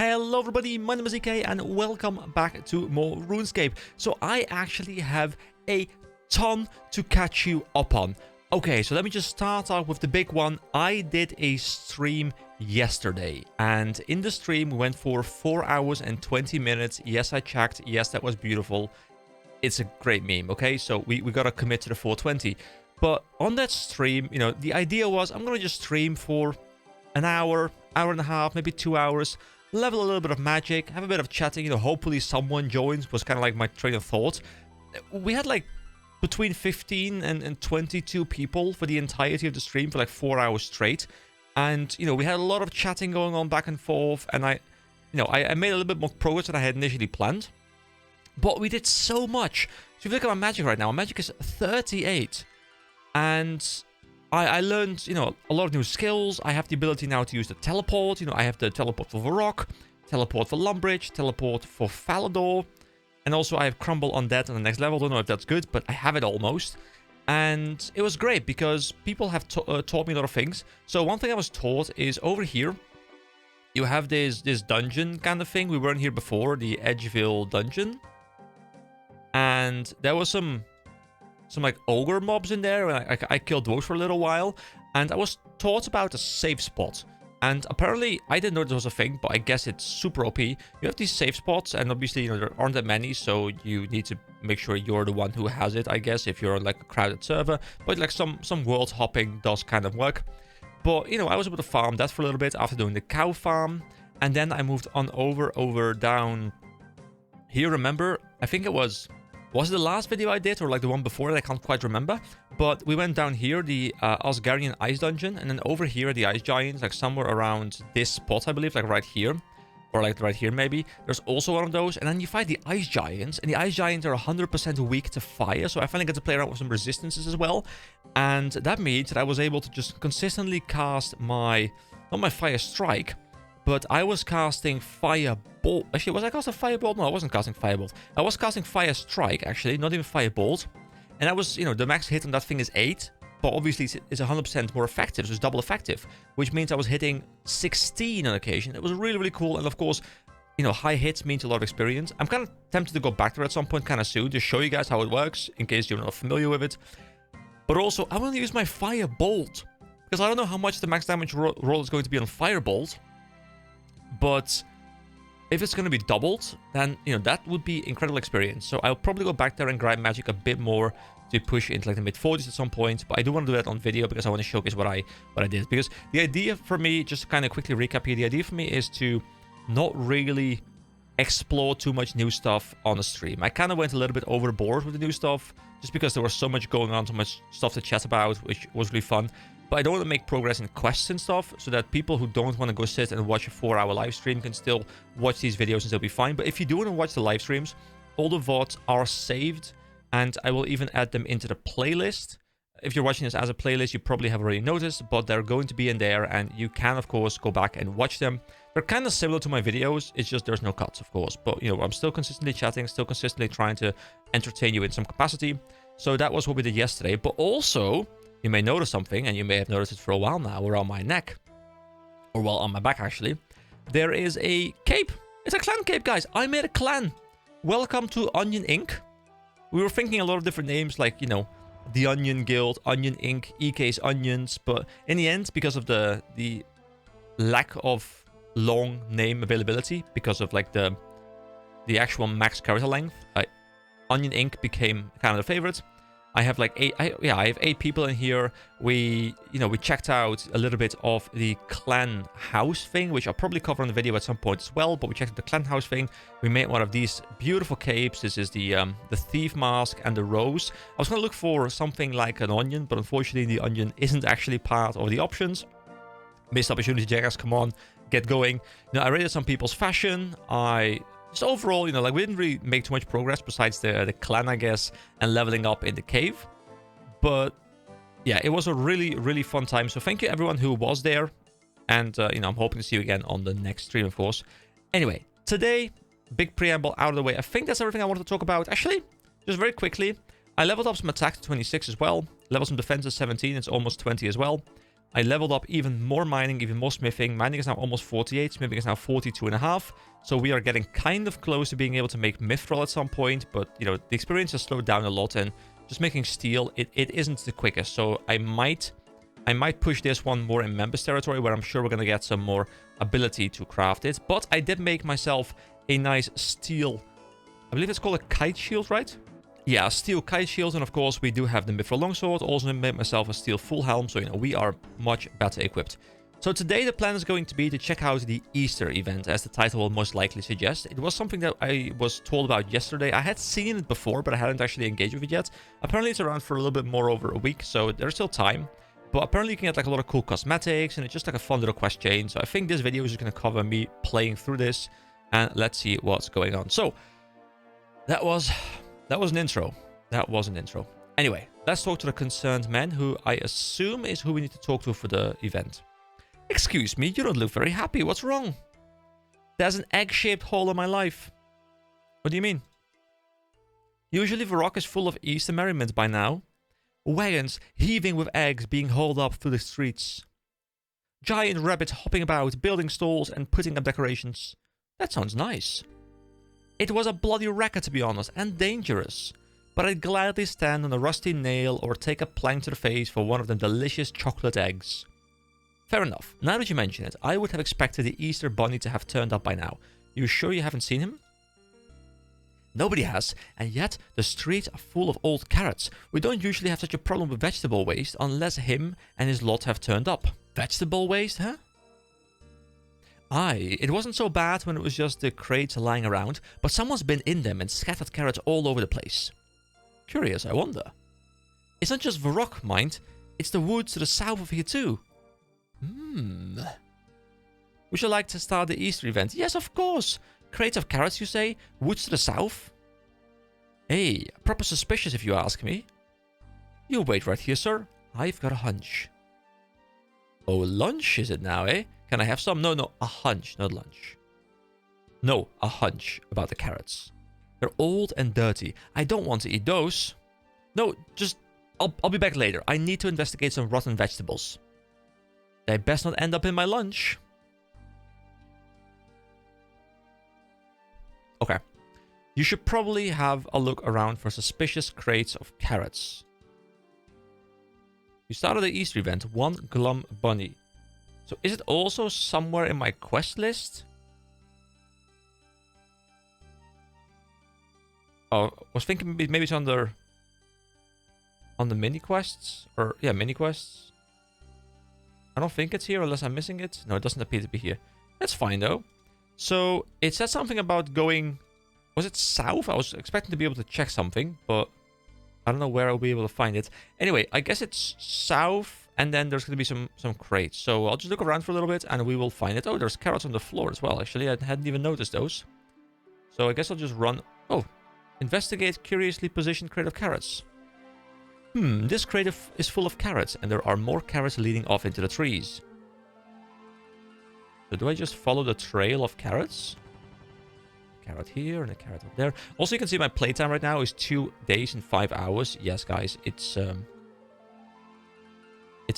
Hello everybody, my name is EK and welcome back to more RuneScape. So I actually have a ton to catch you up on. Okay, so let me just start out with the big one. I did a stream yesterday, and in the stream we went for 4 hours and 20 minutes. Yes, I checked. Yes, that was beautiful. It's a great meme, okay? So we gotta commit to the 420. But on that stream, you know, the idea was I'm gonna just stream for an hour, hour and a half, maybe 2 hours, level a little bit of magic, have a bit of chatting, you know, hopefully someone joins, was kind of like my train of thought. We had like between 15 and 22 people for the entirety of the stream for like 4 hours straight. And, you know, we had a lot of chatting going on back and forth, and I made a little bit more progress than I had initially planned. But we did so much. So if you look at my magic right now, my magic is 38. And I learned, you know, a lot of new skills. I have the ability now to use the teleport. You know, I have the teleport for Varrock, teleport for Lumbridge, teleport for Falador. And also I have Crumble Undead on the next level. Don't know if that's good, but I have it almost. And it was great because people have taught me a lot of things. So one thing I was taught is over here, you have this dungeon kind of thing. We weren't here before, the Edgeville dungeon. And there was some like ogre mobs in there, and I killed those for a little while, and I was taught about a safe spot. And apparently I didn't know there was a thing, but I guess it's super OP. You have these safe spots, and obviously, you know, there aren't that many, so you need to make sure you're the one who has it, I guess, if you're on like a crowded server. But like some world hopping does kind of work. But, you know, I was able to farm that for a little bit after doing the cow farm, and then I moved on over down here. Remember, I think it was it the last video I did, or like the one before it? I can't quite remember. But we went down here, the Asgardian Ice Dungeon, and then over here, the Ice Giants, like somewhere around this spot, I believe, like right here. Or like right here, maybe. There's also one of those, and then you fight the Ice Giants, and the Ice Giants are 100% weak to fire, so I finally got to play around with some resistances as well. And that means that I was able to just consistently cast not my Fire Strike, but I was casting Firebolt. Actually, was I casting Firebolt? No, I wasn't casting Firebolt. I was casting Fire Strike, actually, not even Firebolt. And I was, you know, the max hit on that thing is 8. But obviously, it's 100% more effective, so it's double effective. Which means I was hitting 16 on occasion. It was really, really cool. And of course, you know, high hits means a lot of experience. I'm kind of tempted to go back there at some point kind of soon to show you guys how it works, in case you're not familiar with it. But also, I want to use my Firebolt, because I don't know how much the max damage roll is going to be on Firebolt. But if it's going to be doubled, then, you know, that would be incredible experience. So I'll probably go back there and grind magic a bit more to push into like the mid-40s at some point. But I do want to do that on video because I want to showcase what I did. Because the idea for me, just to kind of quickly recap here, the idea for me is to not really explore too much new stuff on the stream. I kind of went a little bit overboard with the new stuff just because there was so much going on, so much stuff to chat about, which was really fun. But I don't want to make progress in quests and stuff, so that people who don't want to go sit and watch a 4-hour live stream can still watch these videos and they'll be fine. But if you do want to watch the live streams, all the VODs are saved, and I will even add them into the playlist. If you're watching this as a playlist, you probably have already noticed, but they're going to be in there, and you can, of course, go back and watch them. They're kind of similar to my videos, it's just there's no cuts, of course. But, you know, I'm still consistently chatting, still consistently trying to entertain you in some capacity. So that was what we did yesterday. But also, you may notice something, and you may have noticed it for a while now, around my neck. Or, well, on my back, actually. There is a cape. It's a clan cape, guys. I made a clan. Welcome to Onion Inc. We were thinking a lot of different names, like, you know, the Onion Guild, Onion Inc., EK's Onions. But in the end, because of the lack of long name availability, because of, like, the actual max character length, Onion Inc. became kind of the favorite. I have like 8, I have 8 people in here. We checked out a little bit of the clan house thing, which I'll probably cover on the video at some point as well, but we checked out the clan house thing. We made one of these beautiful capes. This is the thief mask and the rose. I was going to look for something like an onion, but unfortunately the onion isn't actually part of the options. Missed opportunity, Jaggers, come on, get going. Now, I rated some people's fashion. Just overall, you know, like we didn't really make too much progress besides the clan, I guess, and leveling up in the cave. But yeah, it was a really, really fun time. So thank you everyone who was there. And, you know, I'm hoping to see you again on the next stream, of course. Anyway, today, big preamble out of the way. I think that's everything I wanted to talk about. Actually, just very quickly, I leveled up some attack to 26 as well. Leveled some defense to 17. It's almost 20 as well. I leveled up even more mining, even more smithing. Mining is now almost 48. Smithing is now 42.5. So we are getting kind of close to being able to make mithril at some point. But, you know, the experience has slowed down a lot. And just making steel, it isn't the quickest. So I might push this one more in members territory, where I'm sure we're going to get some more ability to craft it. But I did make myself a nice steel, I believe it's called a kite shield, right? Yeah, steel kite shield, and of course we do have the mithril longsword. Also made myself a steel full helm, so you know we are much better equipped. So today the plan is going to be to check out the Easter event, as the title will most likely suggest. It was something that I was told about yesterday. I had seen it before, but I hadn't actually engaged with it yet. Apparently it's around for a little bit more over a week, so there's still time. But apparently you can get like a lot of cool cosmetics, and it's just like a fun little quest chain. So I think this video is just going to cover me playing through this, and let's see what's going on. So that was an intro. That was an intro. Anyway, let's talk to the concerned man, who I assume is who we need to talk to for the event. Excuse me, you don't look very happy. What's wrong? There's an egg-shaped hole in my life. What do you mean? Usually the rock is full of Easter merriment by now. Wagons heaving with eggs being hauled up through the streets. Giant rabbits hopping about, building stalls and putting up decorations. That sounds nice. It was a bloody racket, to be honest, and dangerous. But I'd gladly stand on a rusty nail or take a plank to the face for one of them delicious chocolate eggs. Fair enough. Now that you mention it, I would have expected the Easter bunny to have turned up by now. You sure you haven't seen him? Nobody has, and yet the streets are full of old carrots. We don't usually have such a problem with vegetable waste unless him and his lot have turned up. Vegetable waste, huh? Aye, it wasn't so bad when it was just the crates lying around, but someone's been in them and scattered carrots all over the place. Curious, I wonder. It's not just the rock, mind. It's the woods to the south of here too. Would you like to start the Easter event? Yes, of course. Crates of carrots, you say? Woods to the south? Hey, proper suspicious if you ask me. You wait right here, sir. I've got a hunch. Oh, lunch is it now, eh? Can I have some? No, a hunch, not lunch. No, a hunch about the carrots. They're old and dirty. I don't want to eat those. No, just... I'll be back later. I need to investigate some rotten vegetables. They best not end up in my lunch. Okay. You should probably have a look around for suspicious crates of carrots. You started the Easter event. One glum bunny. So is it also somewhere in my quest list? Oh, I was thinking maybe it's on the mini quests, or yeah, mini quests. I don't think it's here unless I'm missing it. No, it doesn't appear to be here. That's fine though. So it said something about going. Was it south? I was expecting to be able to check something, but I don't know where I'll be able to find it. Anyway, I guess it's south, and then there's going to be some crates. So I'll just look around for a little bit, and we will find it. Oh, there's carrots on the floor as well. Actually, I hadn't even noticed those. So I guess I'll just run. Oh, investigate curiously positioned crate of carrots. This crate is full of carrots, and there are more carrots leading off into the trees. So do I just follow the trail of carrots? Carrot here and a carrot up there. Also, you can see my playtime right now is 2 days and 5 hours. Yes, guys, it's a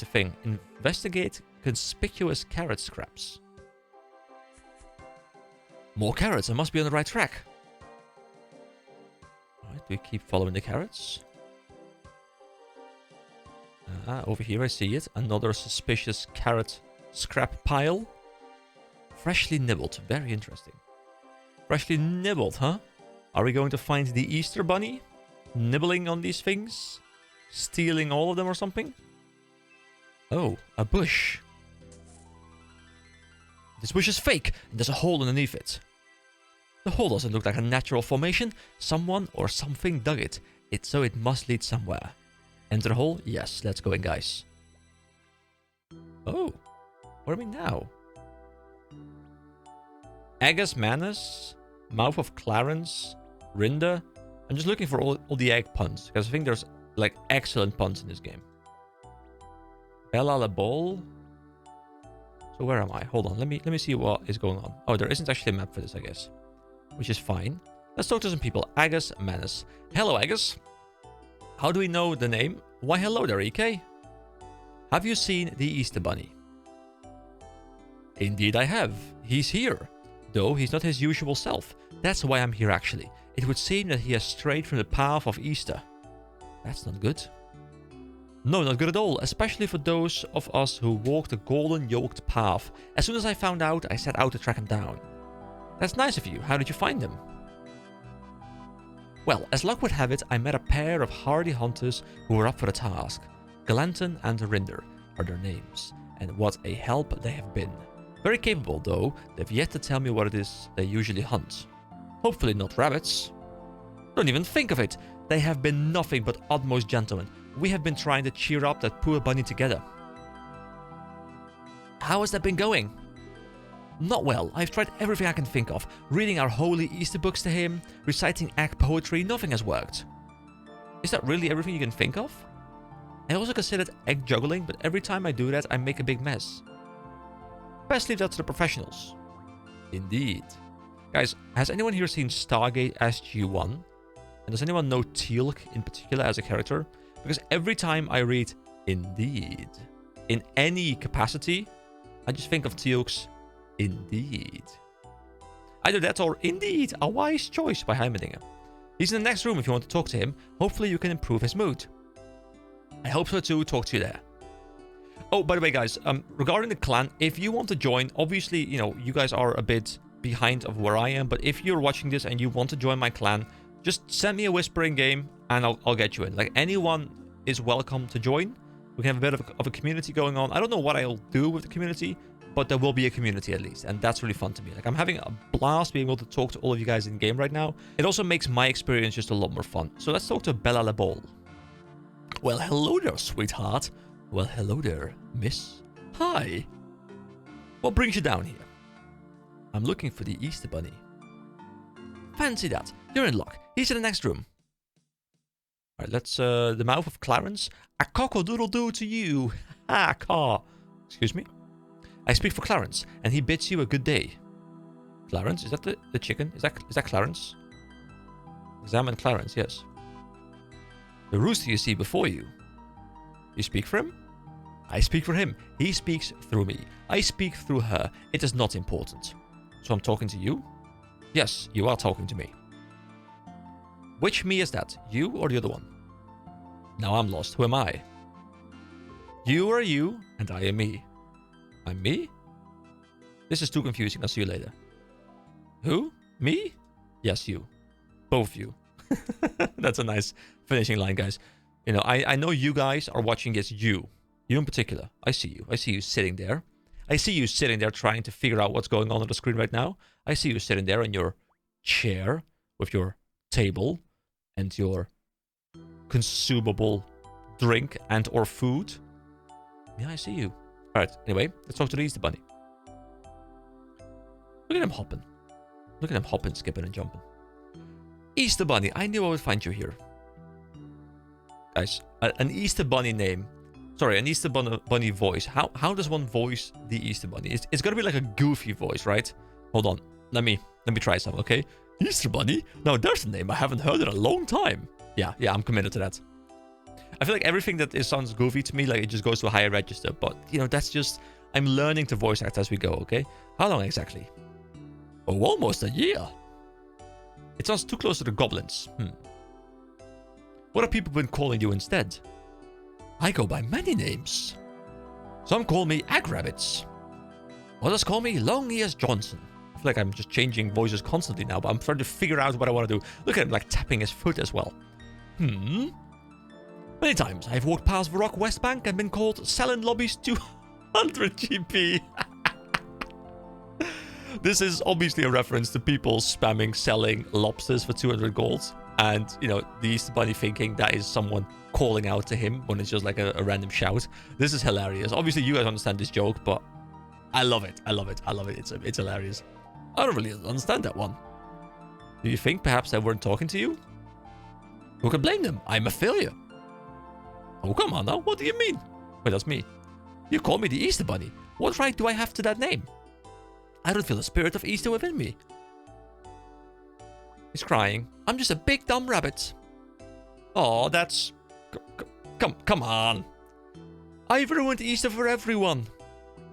thing. Investigate conspicuous carrot scraps. More carrots. I must be on the right track. Alright, we keep following the carrots. Over here I see it. Another suspicious carrot scrap pile. Freshly nibbled. Very interesting. Freshly nibbled, huh? Are we going to find the Easter bunny? Nibbling on these things? Stealing all of them or something? Oh, a bush. This bush is fake, and there's a hole underneath it. The hole doesn't look like a natural formation. Someone or something dug it. So it must lead somewhere. Enter the hole? Yes, let's go in, guys. Oh, where are we now? Agus Manus, Mouth of Clarence, Rinda. I'm just looking for all the egg puns, because I think there's like excellent puns in this game. Bella La Ball. So where am I? Hold on, let me see what is going on. Oh, there isn't actually a map for this, I guess, which is fine. Let's talk to some people. Agus Manus. Hello, Agus. How do we know the name? Why, hello there, EK. Have you seen the Easter Bunny? Indeed I have. He's here. Though he's not his usual self. That's why I'm here actually. It would seem that he has strayed from the path of Easter. That's not good. No, not good at all. Especially for those of us who walk the golden yoked path. As soon as I found out, I set out to track him down. That's nice of you. How did you find him? Well, as luck would have it, I met a pair of hardy hunters who were up for the task. Galanton and Rinder are their names, and what a help they have been. Very capable, though. They've yet to tell me what it is they usually hunt. Hopefully not rabbits. Don't even think of it. They have been nothing but utmost gentlemen. We have been trying to cheer up that poor bunny together. How has that been going? Not well. I've tried everything I can think of. Reading our holy Easter books to him, reciting egg poetry, nothing has worked. Is that really everything you can think of? I also considered egg juggling, but every time I do that, I make a big mess. Best leave that to the professionals. Indeed. Guys, has anyone here seen Stargate SG-1? And does anyone know Teal'c in particular as a character? Because every time I read Indeed, in any capacity, I just think of Teal'c's Indeed. Either that or Indeed, a wise choice by Heimerdinger. He's in the next room if you want to talk to him. Hopefully you can improve his mood. I hope so too. Talk to you there. Oh, by the way, guys, regarding the clan, if you want to join, obviously, you know, you guys are a bit behind of where I am, but if you're watching this and you want to join my clan, just send me a whisper in game and I'll get you in. Like, anyone is welcome to join. We can have a bit of a community going on. I don't know what I'll do with the community, but there will be a community at least, and that's really fun to me. Like, I'm having a blast being able to talk to all of you guys in game right now. It also makes my experience just a lot more fun. So let's talk to Bella LeBol. Well, hello there, sweetheart. Well, hello there, miss. Hi. What brings you down here? I'm looking for the Easter Bunny. Fancy that. You're in luck. He's in the next room. Alright, let's, the mouth of Clarence. A cock-a-doodle-doo to you. Ha, car. Excuse me? I speak for Clarence, and he bids you a good day. Clarence? Is that the chicken? Is that Clarence? Examine Clarence, yes. The rooster you see before you. You speak for him? I speak for him. He speaks through me. I speak through her. It is not important. So I'm talking to you? Yes, you are talking to me. Which me is that? You or the other one? Now I'm lost. Who am I? You are you, and I am me. I'm me? This is too confusing. I'll see you later. Who? Me? Yes, you. Both you. That's a nice finishing line, guys. You know, I know you guys are watching as you. You in particular. I see you. I see you sitting there. I see you sitting there trying to figure out what's going on the screen right now. I see you sitting there in your chair with your table and your consumable drink and or food. Yeah, I see you. Alright, anyway, let's talk to the Easter Bunny. Look at him hopping. Look at him hopping, skipping, and jumping. Easter Bunny, I knew I would find you here. Guys, an Easter Bunny name. Sorry, an Easter Bunny voice. How does one voice the Easter Bunny? It's gotta be like a goofy voice, right? Hold on. Let me try some, okay? Easter Bunny? Now there's a name I haven't heard in a long time. Yeah, I'm committed to that. I feel like everything that sounds goofy to me, like it just goes to a higher register. But, you know, that's just... I'm learning to voice act as we go, okay? How long exactly? Oh, almost a year. It sounds too close to the goblins. What have people been calling you instead? I go by many names. Some call me Egg Rabbits. Others call me Long Ears Johnson. I feel like I'm just changing voices constantly now, but I'm trying to figure out what I want to do. Look at him, like, tapping his foot as well. Many times I've walked past the Rock West Bank and been called Selling Lobbies 200 GP. This is obviously a reference to people spamming selling lobsters for 200 gold. And, you know, the Easter Bunny thinking that is someone calling out to him when it's just like a random shout. This is hilarious. Obviously, you guys understand this joke, but I love it. I love it. I love it. It's hilarious. I don't really understand that one. Do you think perhaps they weren't talking to you? Who can blame them? I'm a failure. Oh, come on now. What do you mean? Wait, that's me. You call me the Easter Bunny. What right do I have to that name? I don't feel the spirit of Easter within me. He's crying. I'm just a big dumb rabbit. Oh, that's... Come on. I've ruined Easter for everyone.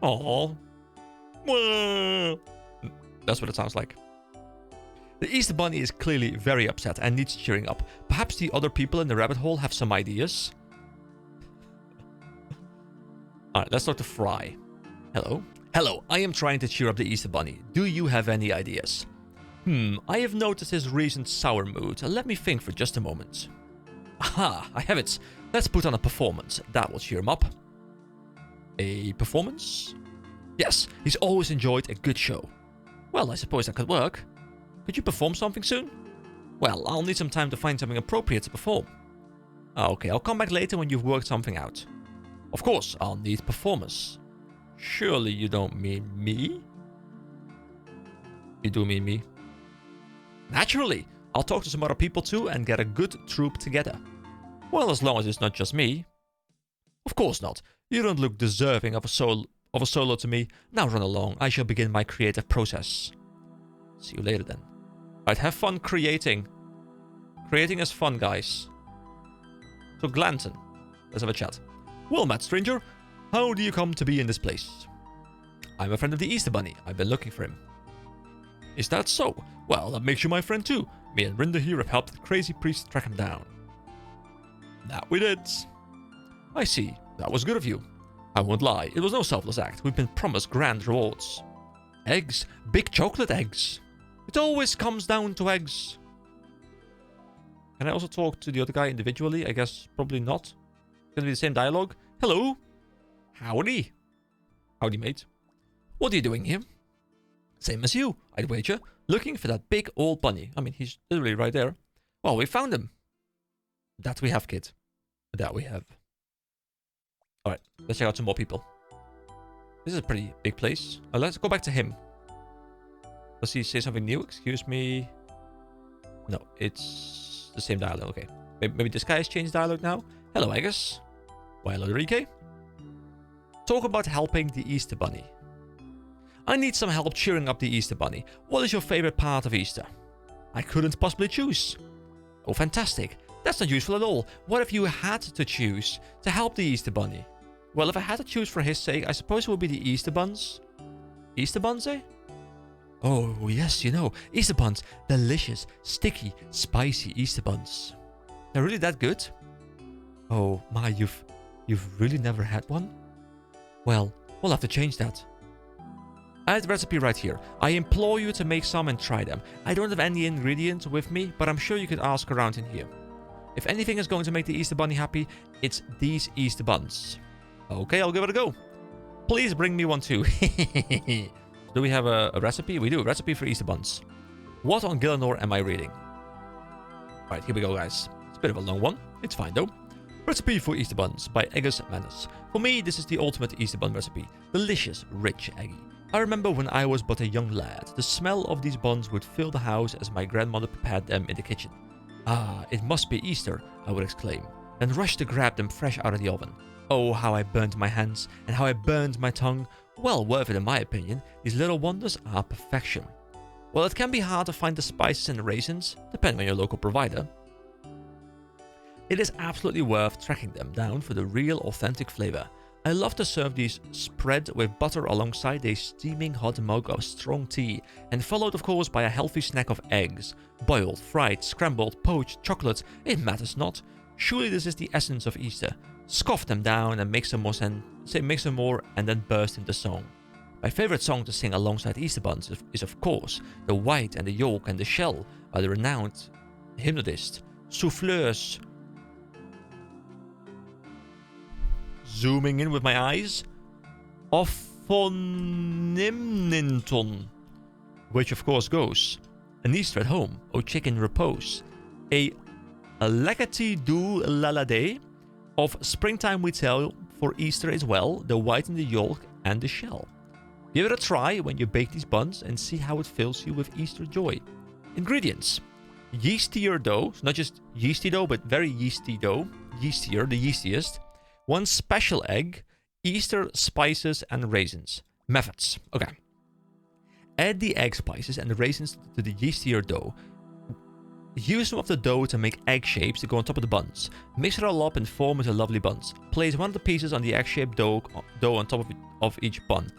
Aww. That's what it sounds like. The Easter Bunny is clearly very upset and needs cheering up. Perhaps the other people in the rabbit hole have some ideas. Alright, let's talk to Fry. Hello. Hello, I am trying to cheer up the Easter Bunny. Do you have any ideas? I have noticed his recent sour mood. Let me think for just a moment. Aha, I have it. Let's put on a performance. That will cheer him up. A performance? Yes, he's always enjoyed a good show. Well, I suppose that could work. Could you perform something soon? Well, I'll need some time to find something appropriate to perform. Okay, I'll come back later when you've worked something out. Of course, I'll need performers. Surely you don't mean me? You do mean me. Naturally, I'll talk to some other people too and get a good troupe together. Well, as long as it's not just me. Of course not. You don't look deserving of a solo to me. Now run along. I shall begin my creative process. See you later then. Alright, have fun creating. Creating is fun, guys. So Glanton, let's have a chat. Well met, stranger. How do you come to be in this place? I'm a friend of the Easter Bunny. I've been looking for him. Is that so? Well, that makes you my friend too. Me and Rinda here have helped the crazy priest track him down. That we did. I see. That was good of you. I won't lie. It was no selfless act. We've been promised grand rewards. Eggs. Big chocolate eggs. It always comes down to eggs. Can I also talk to the other guy individually? I guess probably not. It's gonna be the same dialogue. Hello. Howdy. Howdy, mate. What are you doing here? Same as you, I'd wager. Looking for that big old bunny. I mean, he's literally right there. Well, we found him. That we have, kid. That we have. Alright, let's check out some more people. This is a pretty big place. Let's go back to him. Does he say something new? Excuse me. No, it's the same dialogue. Okay. Maybe this guy has changed dialogue now. Hello, Agus. Why, hello, Enrique. Talk about helping the Easter Bunny. I need some help cheering up the Easter Bunny. What is your favorite part of Easter? I couldn't possibly choose. Oh, fantastic. That's not useful at all. What if you had to choose to help the Easter Bunny? Well, if I had to choose for his sake, I suppose it would be the Easter buns. Easter buns, eh? Oh, yes, you know. Easter buns. Delicious, sticky, spicy Easter buns. They're really that good? Oh, my, you've really never had one? Well, we'll have to change that. I have the recipe right here. I implore you to make some and try them. I don't have any ingredients with me, but I'm sure you could ask around in here. If anything is going to make the Easter Bunny happy, it's these Easter buns. Okay, I'll give it a go. Please bring me one too. Do we have a recipe? We do. A recipe for Easter buns. What on Gillinor am I reading? Alright, here we go, guys. It's a bit of a long one. It's fine, though. Recipe for Easter buns by Agus Manus. For me, this is the ultimate Easter bun recipe. Delicious, rich, eggy. I remember when I was but a young lad, the smell of these buns would fill the house as my grandmother prepared them in the kitchen. Ah, it must be Easter, I would exclaim, and rush to grab them fresh out of the oven. Oh, how I burned my hands, and how I burned my tongue. Well worth it in my opinion. These little wonders are perfection. Well, it can be hard to find the spices and raisins, depending on your local provider. It is absolutely worth tracking them down for the real authentic flavor. I love to serve these spread with butter alongside a steaming hot mug of strong tea, and followed of course by a healthy snack of eggs. Boiled, fried, scrambled, poached, chocolate, it matters not. Surely this is the essence of Easter. Scoff them down and make some more and then burst into song. My favorite song to sing alongside Easter buns is of course The White and the Yolk and the Shell by the renowned hypnotist Souffleuse. Zooming in with my eyes. Ophonimninton. Which of course goes. An Easter at home, O chicken repose. A legacy du lalade. Of springtime we tell, for Easter is well, the white and the yolk and the shell. Give it a try when you bake these buns and see how it fills you with Easter joy. Ingredients. Yeastier dough, so not just yeasty dough, but very yeasty dough. Yeastier, the yeastiest. 1 special egg, Easter spices and raisins. Methods. Okay. Add the egg spices and the raisins to the yeastier dough. Use some of the dough to make egg shapes to go on top of the buns. Mix it all up and form into lovely buns. Place one of the pieces on the egg-shaped dough on top of each bun.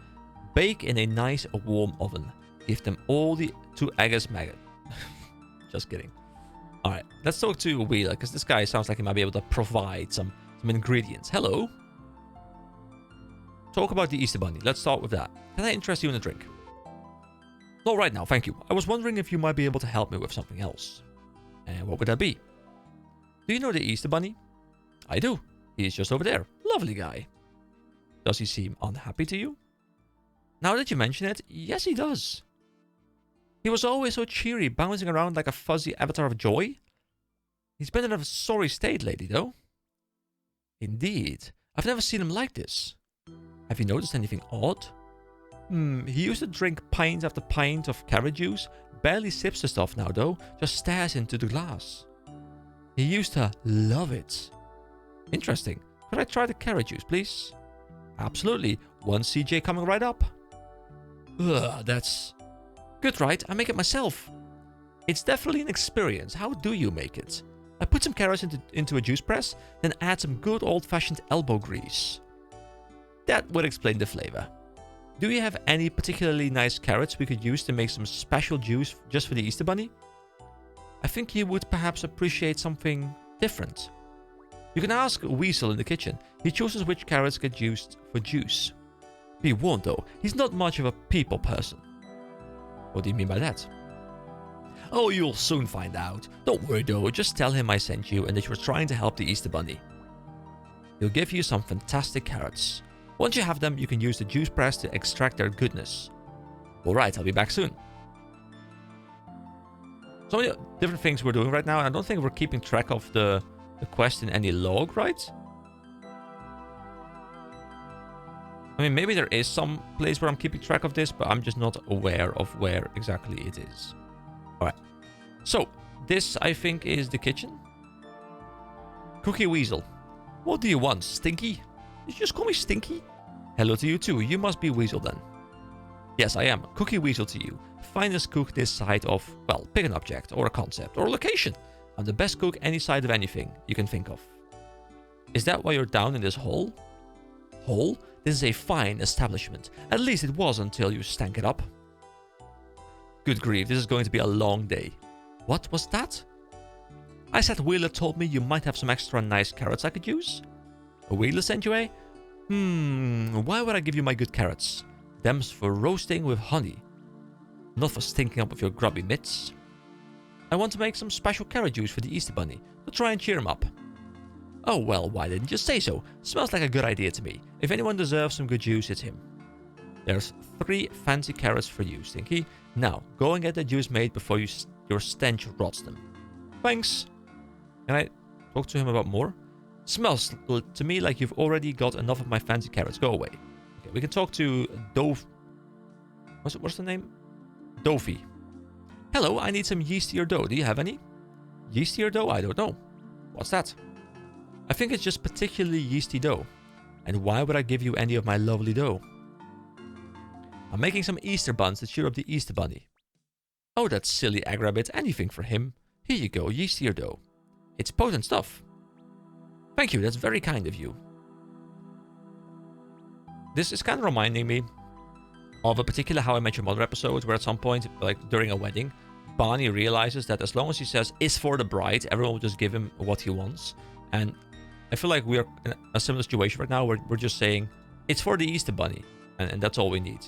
Bake in a nice warm oven. Give them all to Agus Maggot. Just kidding. Alright, let's talk to Wheeler, because this guy sounds like he might be able to provide some ingredients. Hello. Talk about the Easter Bunny. Let's start with that. Can I interest you in a drink? Not right now, thank you. I was wondering if you might be able to help me with something else. And what would that be? Do you know the Easter Bunny? I do. He's just over there. Lovely guy. Does he seem unhappy to you? Now that you mention it, yes he does. He was always so cheery, bouncing around like a fuzzy avatar of joy. He's been in a sorry state lately, though. Indeed. I've never seen him like this. Have you noticed anything odd? He used to drink pint after pint of carrot juice. Barely sips the stuff now, though. Just stares into the glass. He used to love it. Interesting. Could I try the carrot juice, please? Absolutely. One CJ coming right up. Ugh, that's... Good, right? I make it myself. It's definitely an experience. How do you make it? I put some carrots into a juice press, then add some good old-fashioned elbow grease. That would explain the flavor. Do you have any particularly nice carrots we could use to make some special juice just for the Easter Bunny? I think he would perhaps appreciate something different. You can ask Weasel in the kitchen. He chooses which carrots get used for juice. Be warned though, he's not much of a people person. What do you mean by that? Oh, you'll soon find out. Don't worry though, just tell him I sent you and that you were trying to help the Easter Bunny. He'll give you some fantastic carrots. Once you have them, you can use the juice press to extract their goodness. Alright, I'll be back soon. So many different things we're doing right now, and I don't think we're keeping track of the quest in any log, right? I mean, maybe there is some place where I'm keeping track of this, but I'm just not aware of where exactly it is. Alright. So, this, I think, is the kitchen. Cookie Weasel. What do you want, Stinky? Did you just call me Stinky? Hello to you too. You must be Weasel then. Yes, I am. Cookie Weasel to you. Finest cook this side of, well, pick an object, or a concept, or a location. I'm the best cook any side of anything you can think of. Is that why you're down in this hole? Hole? This is a fine establishment. At least it was until you stank it up. Good grief, this is going to be a long day. What was that? I said Wheeler told me you might have some extra nice carrots I could use. Wheeler sent you a? Why would I give you my good carrots? Them's for roasting with honey. Not for stinking up with your grubby mitts. I want to make some special carrot juice for the Easter Bunny, to try and cheer him up. Oh well, why didn't you say so? Smells like a good idea to me. If anyone deserves some good juice, it's him. There's 3 fancy carrots for you, Stinky. Now, go and get the juice made before your stench rots them. Thanks. Can I talk to him about more? Smells to me like you've already got enough of my fancy carrots. Go away. Okay, we can talk to Dove. What's the name? Dovey. Hello, I need some yeastier dough. Do you have any? Yeastier dough? I don't know. What's that? I think it's just particularly yeasty dough. And why would I give you any of my lovely dough? I'm making some Easter buns to cheer up the Easter Bunny. Oh, that silly egg rabbit. Anything for him. Here you go, yeastier dough. It's potent stuff. Thank you, that's very kind of you. This is kind of reminding me of a particular How I Met Your Mother episode where at some point, like during a wedding, Barney realizes that as long as he says, "it's for the bride," everyone will just give him what he wants. And I feel like we're in a similar situation right now where we're just saying, it's for the Easter Bunny, and that's all we need.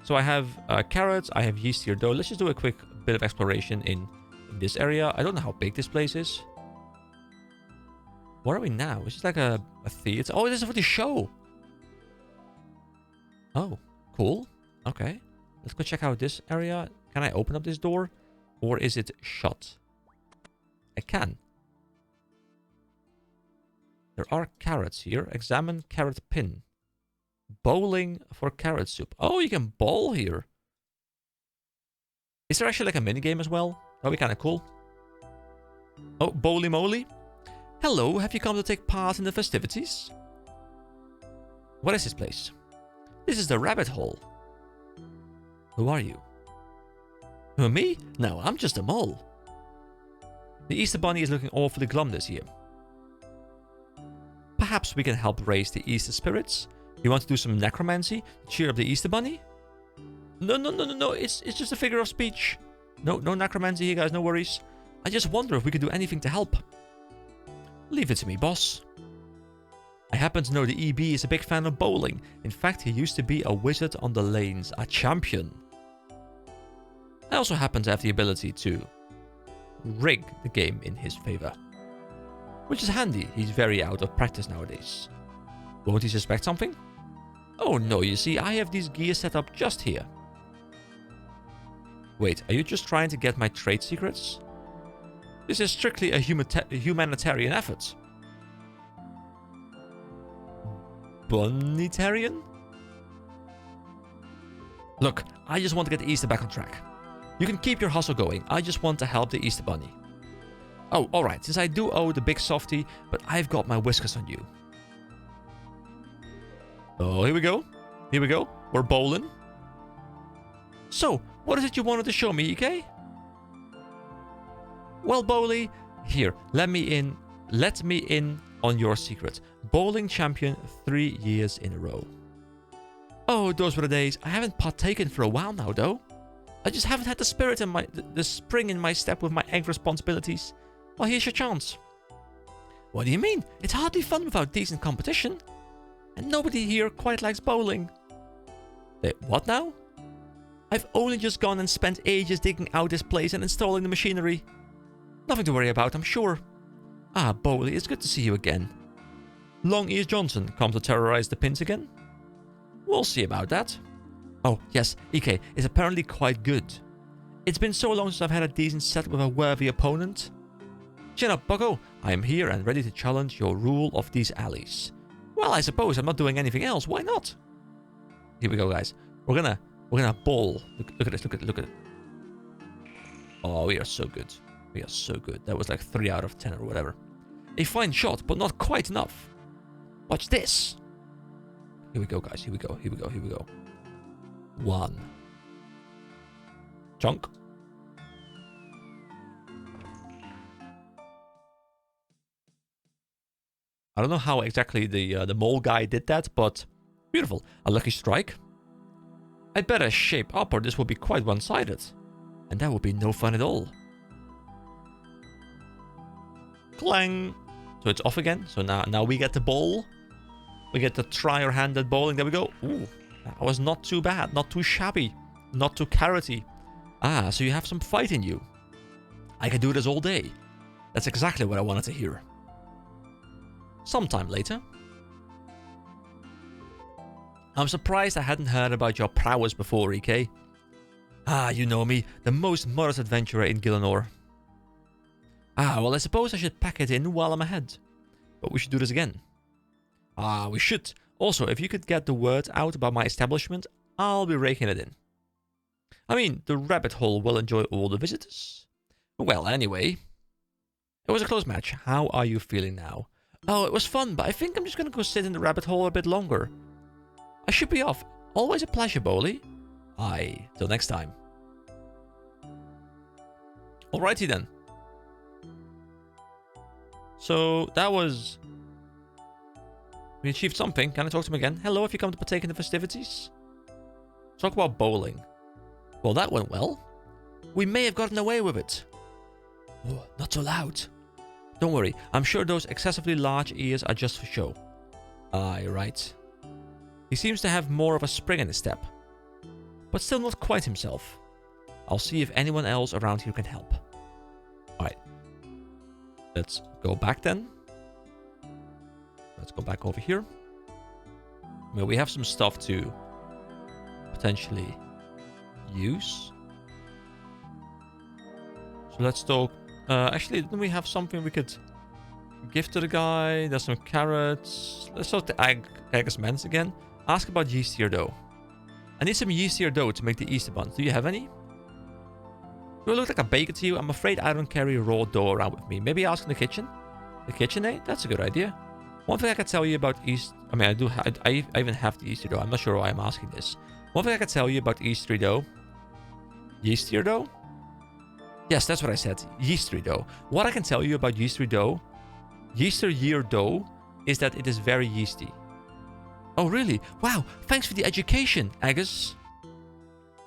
So I have carrots, I have yeastier dough. Let's just do a quick bit of exploration in this area. I don't know how big this place is. Where are we now? Is this like a theater? Oh, this is for the show. Oh, cool. Okay. Let's go check out this area. Can I open up this door? Or is it shut? I can. There are carrots here. Examine carrot pin. Bowling for carrot soup. Oh, you can bowl here. Is there actually like a minigame as well? That'd be kind of cool. Oh, bowly moly. Hello, have you come to take part in the festivities? What is this place? This is the rabbit hole. Who are you? Who, me? No, I'm just a mole. The Easter Bunny is looking awfully glum this year. Perhaps we can help raise the Easter spirits. You want to do some necromancy to cheer up the Easter Bunny? No. It's just a figure of speech. No necromancy here, guys. No worries. I just wonder if we could do anything to help. Leave it to me, boss. I happen to know the EB is a big fan of bowling. In fact, he used to be a wizard on the lanes, a champion. I also happen to have the ability to rig the game in his favor. Which is handy, he's very out of practice nowadays. Won't he suspect something? Oh no, you see, I have these gears set up just here. Wait, are you just trying to get my trade secrets? This is strictly a humanitarian effort. Bunitarian? Look, I just want to get the Easter back on track. You can keep your hustle going, I just want to help the Easter Bunny. Oh, alright, since I do owe the big softy, but I've got my whiskers on you. Oh, here we go. Here we go. We're bowling. So, what is it you wanted to show me, EK? Well, Bowley, here, let me in on your secret. Bowling champion 3 years in a row. Oh, those were the days. I haven't partaken for a while now, though. I just haven't had the spirit in the spring in my step with my egg responsibilities. Well, here's your chance. What do you mean? It's hardly fun without decent competition. And nobody here quite likes bowling. What now? I've only just gone and spent ages digging out this place and installing the machinery. Nothing to worry about, I'm sure. Ah, Bowley, it's good to see you again. Long Ears Johnson come to terrorize the pins again? We'll see about that. Oh, yes, EK is apparently quite good. It's been so long since I've had a decent set with a worthy opponent. Chin up, bucko. I am here and ready to challenge your rule of these alleys. Well, I suppose I'm not doing anything else. Why not? Here we go, guys. We're gonna bowl. Look at this. Look at it. Oh, we are so good. We are so good. That was like 3 out of 10 or whatever. A fine shot, but not quite enough. Watch this. Here we go, guys. Here we go. 1. Chunk. I don't know how exactly the mole guy did that, but beautiful. A lucky strike. I'd better shape up or this will be quite one-sided. And that would be no fun at all. Clang. So it's off again. So now we get the bowl. We get to try our hand at bowling. There we go. Ooh, that was not too bad. Not too shabby. Not too carroty. Ah, so you have some fight in you. I can do this all day. That's exactly what I wanted to hear. Sometime later. I'm surprised I hadn't heard about your prowess before, EK. Ah, you know me, the most modest adventurer in Gillinor. Ah, well, I suppose I should pack it in while I'm ahead. But we should do this again. Ah, we should. Also, if you could get the word out about my establishment, I'll be raking it in. I mean, the rabbit hole will enjoy all the visitors. Well, anyway. It was a close match. How are you feeling now? Oh, it was fun, but I think I'm just gonna go sit in the rabbit hole a bit longer. I should be off. Always a pleasure, Bowley. Aye, till next time. Alrighty then. So, that was... We achieved something. Can I talk to him again? Hello, have you come to partake in the festivities? Talk about bowling. Well, that went well. We may have gotten away with it. Oh, not so loud. Don't worry, I'm sure those excessively large ears are just for show. Aye, right. He seems to have more of a spring in his step. But still not quite himself. I'll see if anyone else around here can help. Alright. Let's go back then. Let's go back over here. Well, we have some stuff to potentially use. So let's talk. Actually, then we have something we could give to the guy. There's some carrots. Let's talk to Agusmans again. Ask about yeastier dough. I need some yeastier dough to make the Easter buns. Do you have any? Do I look like a baker to you? I'm afraid I don't carry raw dough around with me. Maybe ask in the kitchen? The kitchen, eh? That's a good idea. One thing I can tell you about East... I mean, I even have the Easter dough. I'm not sure why I'm asking this. One thing I can tell you about Easter dough. Yeastier dough? Yes, that's what I said. Yeastery dough. What I can tell you about yeastery dough, year dough, is that it is very yeasty. Oh, really? Wow. Thanks for the education, Agus.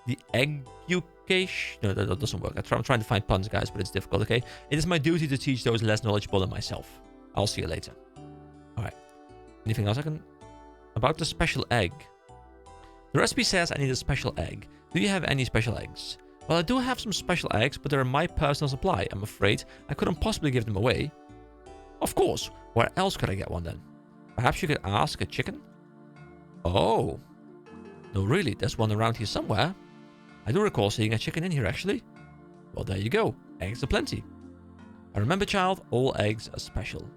The education? No, that doesn't work. I'm trying to find puns, guys, but it's difficult, okay? It is my duty to teach those less knowledgeable than myself. I'll see you later. All right. Anything else I can... About the special egg. The recipe says I need a special egg. Do you have any special eggs? Well, I do have some special eggs, but they're in my personal supply. I'm afraid I couldn't possibly give them away. Of course. Where else could I get one then? Perhaps you could ask a chicken? Oh. No, really, there's one around here somewhere. I do recall seeing a chicken in here, actually. Well, there you go. Eggs are plenty. And remember, child, all eggs are special.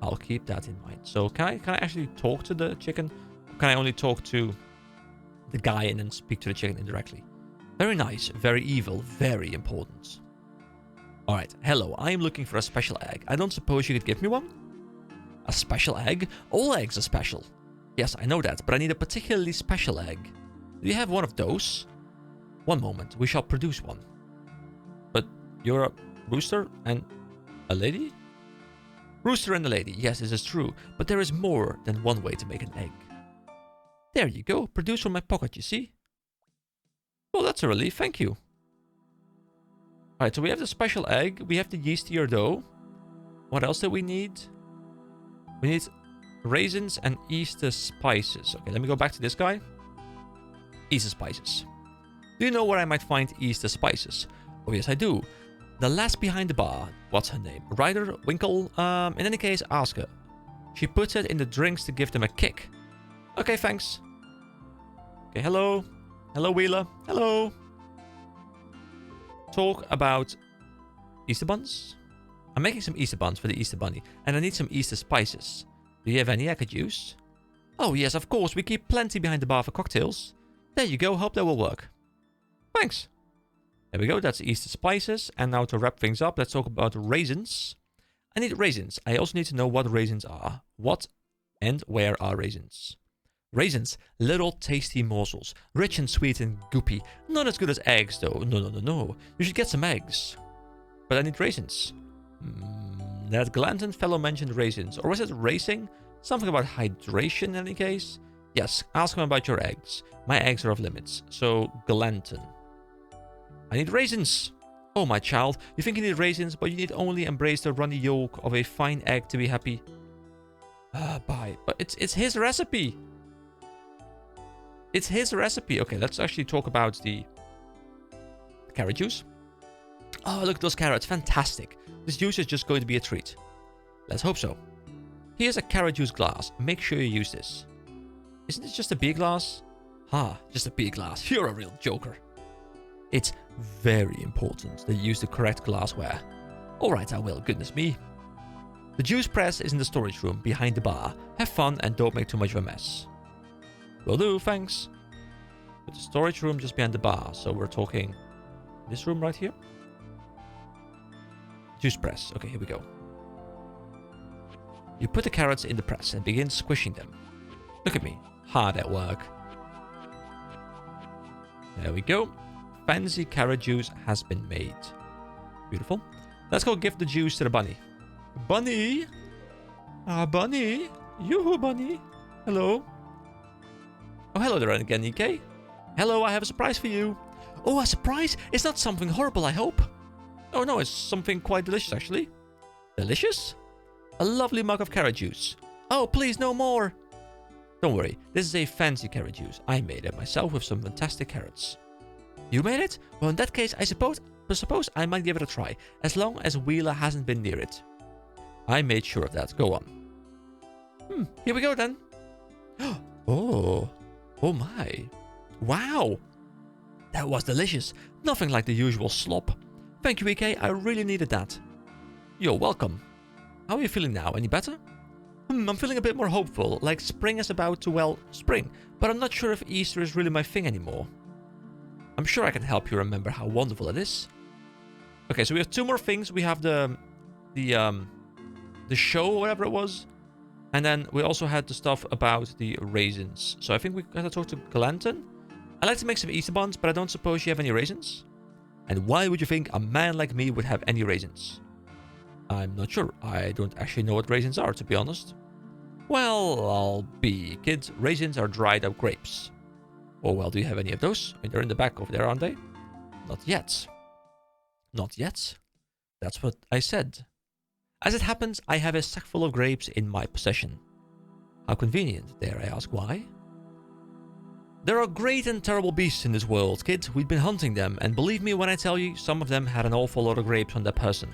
I'll keep that in mind. So, can I actually talk to the chicken? Or can I only talk to the guy and then speak to the chicken indirectly? Very nice, very evil, very important. Alright, hello, I am looking for a special egg. I don't suppose you could give me one? A special egg? All eggs are special. Yes, I know that, but I need a particularly special egg. Do you have one of those? One moment, we shall produce one. But you're a rooster and a lady? Rooster and a lady, yes, this is true, but there is more than one way to make an egg. There you go, produce from my pocket, you see? Well, that's a relief, thank you. Alright, so we have the special egg, we have the yeastier dough. What else do we need? We need raisins and Easter spices. Okay, let me go back to this guy. Easter spices. Do you know where I might find Easter spices? Oh, yes, I do. The lass behind the bar. What's her name? Ryder? Winkle? In any case, ask her. She puts it in the drinks to give them a kick. Okay, thanks. Okay, hello. Hello, Wheeler. Hello. Talk about Easter buns. I'm making some Easter buns for the Easter bunny, and I need some Easter spices. Do you have any I could use? Oh, yes, of course. We keep plenty behind the bar for cocktails. There you go. Hope that will work. Thanks. There we go. That's Easter spices. And now to wrap things up, let's talk about raisins. I need raisins. I also need to know what raisins are. What and where are raisins? Raisins, little tasty morsels, rich and sweet and goopy. Not as good as eggs, though. No. You should get some eggs. But I need raisins. That Glanton fellow mentioned raisins. Or was it racing? Something about hydration in any case? Yes, ask him about your eggs. My eggs are off limits. So, Glanton. I need raisins. Oh, my child. You think you need raisins, but you need only embrace the runny yolk of a fine egg to be happy. Bye. But it's his recipe. It's his recipe. Okay, let's actually talk about the carrot juice. Oh, look at those carrots. Fantastic. This juice is just going to be a treat. Let's hope so. Here's a carrot juice glass. Make sure you use this. Isn't this just a beer glass? Just a beer glass. You're a real joker. It's very important that you use the correct glassware. Alright, I will. Goodness me. The juice press is in the storage room behind the bar. Have fun and don't make too much of a mess. Will do, thanks. But the storage room just behind the bar. So we're talking this room right here. Juice press. Okay, here we go. You put the carrots in the press and begin squishing them. Look at me. Hard at work. There we go. Fancy carrot juice has been made. Beautiful. Let's go give the juice to the bunny. Bunny? Bunny? Yoo-hoo, bunny. Hello. Oh, hello there again, EK. Hello, I have a surprise for you. Oh, a surprise? It's not something horrible, I hope. Oh, no, it's something quite delicious, actually. Delicious? A lovely mug of carrot juice. Oh, please, no more. Don't worry, this is a fancy carrot juice. I made it myself with some fantastic carrots. You made it? Well, in that case, I suppose I might give it a try, as long as Wheeler hasn't been near it. I made sure of that. Go on. Here we go, then. Oh my. Wow. That was delicious. Nothing like the usual slop. Thank you, EK. I really needed that. You're welcome. How are you feeling now? Any better? I'm feeling a bit more hopeful, like spring is about to, well, spring. But I'm not sure if Easter is really my thing anymore. I'm sure I can help you remember how wonderful it is. Okay, so we have two more things. We have the show, or whatever it was. And then we also had the stuff about the raisins. So I think we got to talk to Glanton. I'd like to make some Easter buns, but I don't suppose you have any raisins? And why would you think a man like me would have any raisins? I'm not sure. I don't actually know what raisins are, to be honest. Well, I'll be, kids. Raisins are dried up grapes. Oh, well, do you have any of those? I mean, they're in the back over there, aren't they? Not yet. Not yet. That's what I said. As it happens, I have a sack full of grapes in my possession. How convenient, dare I ask why? There are great and terrible beasts in this world, kid. We've been hunting them, and believe me when I tell you, some of them had an awful lot of grapes on their person.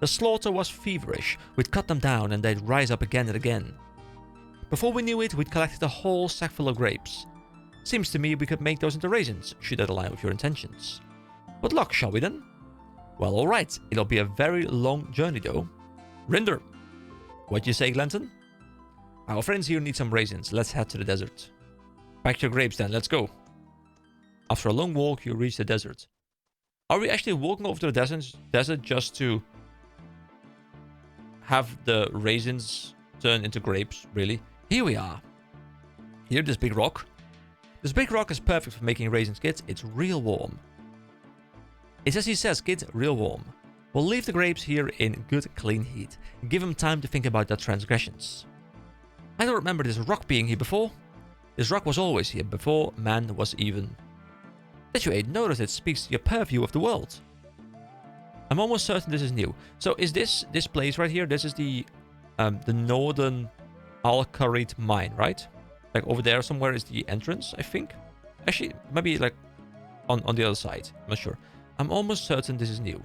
The slaughter was feverish. We'd cut them down and they'd rise up again and again. Before we knew it, we'd collected a whole sack full of grapes. Seems to me we could make those into raisins, should that align with your intentions. What luck, shall we then? Well, alright. It'll be a very long journey though. Rinder! What you say, Glenton? Our friends here need some raisins. Let's head to the desert. Pack your grapes then, let's go. After a long walk, you reach the desert. Are we actually walking over to the desert just to have the raisins turn into grapes, really? Here we are. Here, this big rock. This big rock is perfect for making raisins, kids. It's real warm. It's as he says, kids, real warm. We'll leave the grapes here in good, clean heat. And give them time to think about their transgressions. I don't remember this rock being here before. This rock was always here, before man was even. That you ain't noticed it speaks to your purview of the world. I'm almost certain this is new. So is this place right here? This is the northern Al-Kharit mine, right? Like over there somewhere is the entrance, I think. Actually, maybe like on the other side. I'm not sure. I'm almost certain this is new.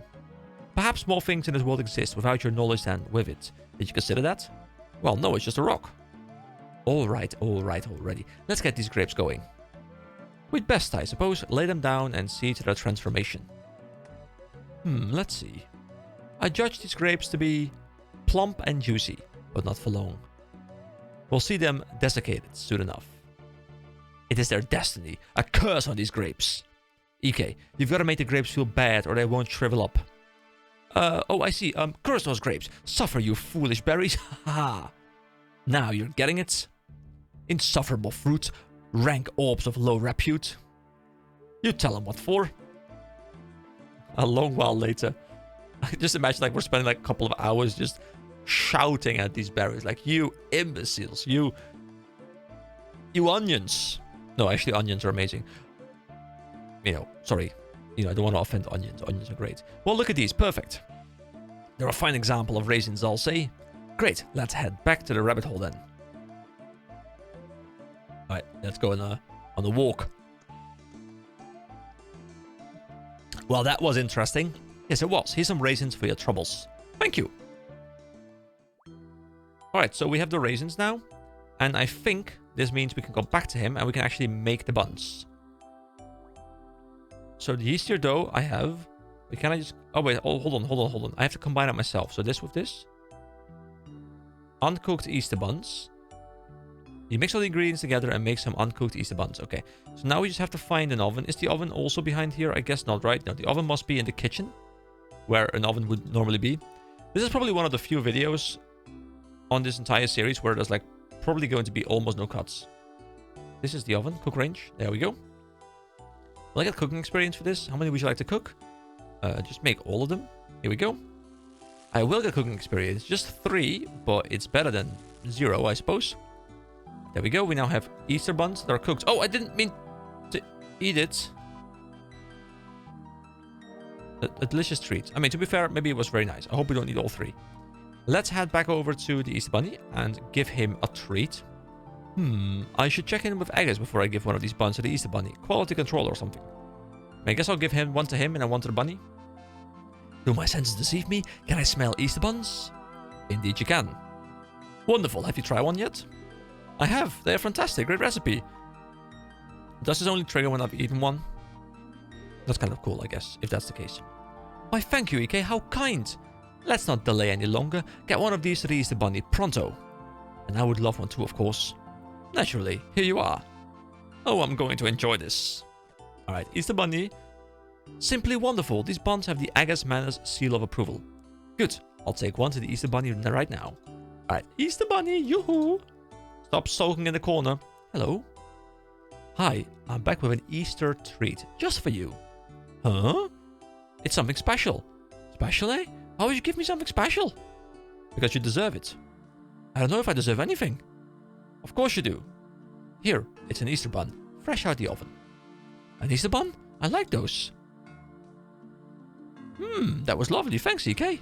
Perhaps more things in this world exist without your knowledge than with it. Did you consider that? Well, no, it's just a rock. Alright, already. Let's get these grapes going. We'd best, I suppose, lay them down and see to their transformation. Let's see. I judge these grapes to be plump and juicy, but not for long. We'll see them desiccated soon enough. It is their destiny. A curse on these grapes. EK, you've got to make the grapes feel bad or they won't shrivel up. Oh, I see. Curse those grapes. Suffer, you foolish berries. Haha. Now you're getting it. Insufferable fruit. Rank orbs of low repute. You tell them what for. A long while later. I just imagine like we're spending like a couple of hours just shouting at these berries. Like, you imbeciles. You onions. No, actually onions are amazing. You know, sorry. You know, I don't want to offend onions. Onions are great. Well, look at these. Perfect. They're a fine example of raisins, I'll say. Great. Let's head back to the rabbit hole then. Alright, let's go on a walk. Well, that was interesting. Yes, it was. Here's some raisins for your troubles. Thank you. Alright, so we have the raisins now. And I think this means we can go back to him and we can actually make the buns. So the yeastier dough I have. Can I just... Oh, wait. Oh, hold on. I have to combine it myself. So this with this. Uncooked Easter buns. You mix all the ingredients together and make some uncooked Easter buns. Okay. So now we just have to find an oven. Is the oven also behind here? I guess not, right? No, the oven must be in the kitchen, where an oven would normally be. This is probably one of the few videos on this entire series where there's like probably going to be almost no cuts. This is the oven. Cook range. There we go. Will I get cooking experience for this? How many would you like to cook? Just make all of them. Here we go. I will get cooking experience. Just 3, but it's better than 0, I suppose. There we go. We now have Easter buns that are cooked. Oh, I didn't mean to eat it. A delicious treat. I mean, to be fair, maybe it was very nice. I hope we don't need all 3. Let's head back over to the Easter Bunny and give him a treat. I should check in with Agus before I give one of these buns to the Easter Bunny. Quality control or something. I guess I'll give him one to him and then one to the bunny. Do my senses deceive me? Can I smell Easter buns? Indeed you can. Wonderful. Have you tried one yet? I have. They are fantastic. Great recipe. Does this only trigger when I've eaten one? That's kind of cool, I guess, if that's the case. Why, thank you, EK. How kind. Let's not delay any longer. Get one of these to the Easter Bunny pronto. And I would love one too, of course. Naturally. Here you are. Oh, I'm going to enjoy this. Alright, Easter Bunny. Simply wonderful. These buns have the Agus Manners seal of approval. Good. I'll take one to the Easter Bunny right now. Alright, Easter Bunny, yoo-hoo. Stop sulking in the corner. Hello. Hi, I'm back with an Easter treat just for you. Huh? It's something special. Special, eh? Why would you give me something special? Because you deserve it. I don't know if I deserve anything. Of course you do. Here, it's an Easter bun. Fresh out the oven. An Easter bun? I like those. That was lovely. Thanks, EK.